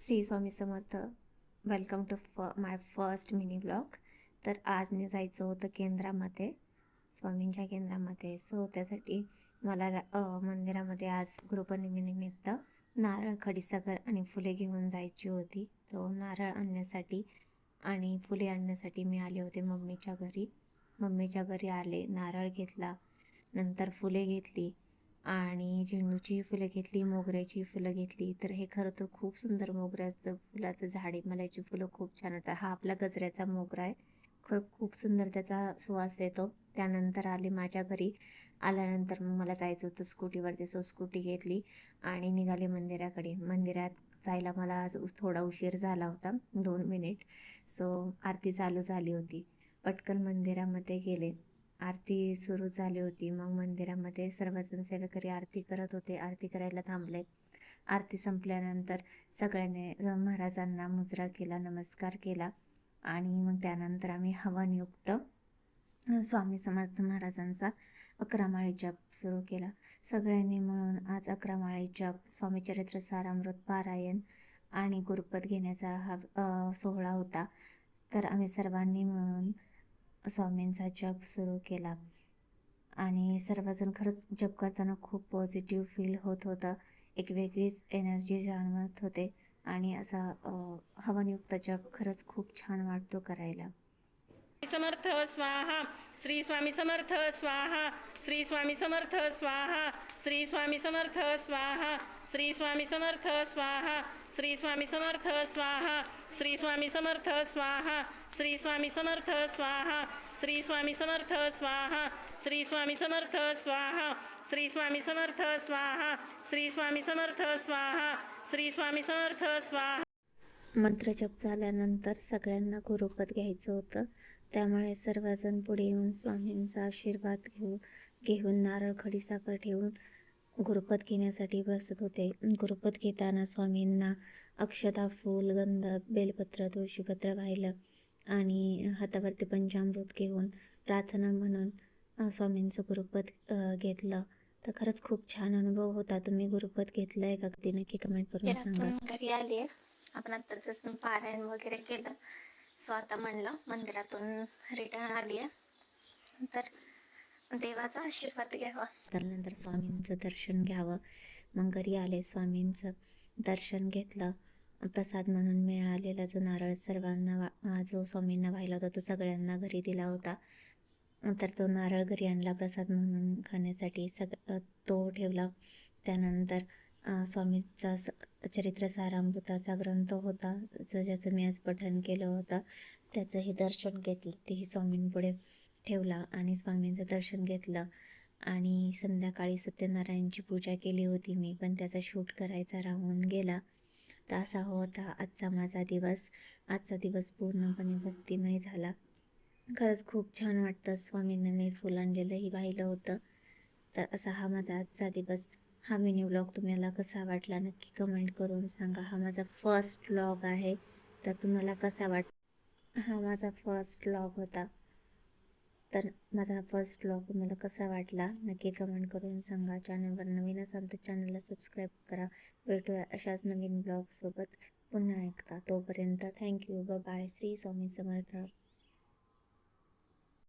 Shri Swami Samarth. Welcome to my first mini blog. तर आज जायचं होतं केंद्रामध्ये, स्वामींच्या केंद्रामध्ये. सो त्यासाठी मला मंदिरामध्ये आज गुरुपौर्णिमेनिमित्त नारळ, खडीसाखर आणि फुले घेऊन जायची होती. तो नारळ आणण्यासाठी आणि फुले आणण्यासाठी मी आले होते मम्मीच्या घरी. मम्मीच्या घरी आले, नारळ घेतला, नंतर फुले घेतली आणि झेंडूची फुलं घेतली, मोगऱ्याची फुलं घेतली. तर हे खरं तर खूप सुंदर मोगऱ्याचं फुलाचं झाड आहे. मला याची फुलं खूप छान वाटतात. हा आपला गजऱ्याचा मोगरा आहे. खरं खूप सुंदर त्याचा सुवास येतो. त्यानंतर आले माझ्या घरी. आल्यानंतर मग मला जायचं होतं स्कूटीवरती. सो स्कूटी घेतली आणि निघाले मंदिराकडे. मंदिरात जायला मला आज थोडा उशीर झाला होता, 2 मिनिट. सो आरती चालू झाली होती. पटकन मंदिरामध्ये गेले. आरती सुरू झाली होती. मग मंदिरामध्ये सर्वजण सेवेकरी आरती करत होते. आरती करायला थांबले. आरती संपल्यानंतर सगळ्यांनी महाराजांना मुजरा केला, नमस्कार केला आणि मग त्यानंतर आम्ही हवनयुक्त स्वामी समर्थ महाराजांचा 11 माळी जप सुरू केला. सगळ्यांनी मिळून आज 11 माळी जप, स्वामी चरित्र सारामृत पारायण आणि गुरुपद घेण्याचा हा सोहळा होता. तर आम्ही सर्वांनी मिळून स्वामींचा जप सुरू केला आणि सर्वजण खरंच जप करताना खूप पॉझिटिव्ह फील होत होतं. एक वेगळीच एनर्जी जाणवत होते आणि असा हवनयुक्त जप खरंच खूप छान वाटतो करायला. समर्थ स्वाहा. श्री स्वामी समर्थ स्वाहा. श्री स्वामी समर्थ स्वाहा. श्री स्वामी समर्थ स्वाहा. श्री स्वामी समर्थ स्वाहा. श्री स्वामी समर्थ स्वाहा. श्री स्वामी समर्थ स्वाहा. श्री स्वामी समर्थ स्वाहा. श्री स्वामी समर्थ स्वाहा. श्री स्वामी समर्थ स्वाहा. श्री स्वामी समर्थ स्वाहा. श्री स्वामी समर्थ स्वाहा. श्री स्वामी समर्थ स्वाहा. मंत्रजप झाल्यानंतर सगळ्यांना गुरुपद घ्यायचं होतं. त्यामुळे सर्वजण पुढे येऊन स्वामींचा आशीर्वाद घेऊन नारळ, खडीसाखर ठेवून गुरुपद घेण्यासाठी बसत होते. गुरुपद घेताना स्वामींना अक्षता, फूल, गंध, बेलपत्र, तुळशीपत्र वाहिलं आणि हातावरती पंचामृत घेऊन प्रार्थना म्हणून स्वामींचं गुरुपद घेतलं. तर खरंच खूप छान अनुभव होता. तुम्ही गुरुपद घेतलंय का? कधी नक्की कमेंट करून सांगा. घरी आली आहे. आपण आता जसं पारायण वगैरे केलं. सो आता म्हणलं मंदिरातून रिटर्न आली आहे तर देवाचा आशीर्वाद घ्यावा. तर नंतर स्वामींचं दर्शन घ्यावं. मग घरी आले, स्वामींचं दर्शन घेतलं. प्रसाद म्हणून मिळालेला जो नारळ सर्वांना जो स्वामींना वाहिला होता तो सगळ्यांना घरी दिला होता. तर तो नारळ घरी आणला प्रसाद म्हणून खाण्यासाठी. तो ठेवला. त्यानंतर स्वामींचा चरित्र सारामृताचा ग्रंथ होता, ज्याचं मी आज पठण केलं होतं, त्याचंही दर्शन घेतलं. तेही स्वामींपुढे ठेवला आणि स्वामींचं दर्शन घेतलं. आणि संध्याकाळी सत्यनारायणची पूजा केली होती मी, पण त्याचा शूट करायचा राहून गेला. तर असा होता आजचा माझा दिवस. आजचा दिवस पूर्णपणे भक्तिमय झाला. खरंच खूप छान वाटतं. स्वामींना मी फुल आणलेलंही पाहिलं होतं. तर असा हा माझा आजचा दिवस. हा मिनी व्लॉग तुम्हाला कसा वाटला नक्की कमेंट करून सांगा. हा माझा फर्स्ट व्लॉग आहे. तर तुम्हाला कसा हा माझा फर्स्ट व्लॉग होता. तर माझा फर्स्ट व्लॉग तुम्हाला कसा वाटला नक्की कमेंट करून सांगा. चॅनलवर नवीन असाल तर चॅनलला सबस्क्राईब करा. भेटूया अशाच नवीन ब्लॉगसोबत पुन्हा एकदा. तोपर्यंत थँक्यू. बाय. श्री स्वामी समर्थ.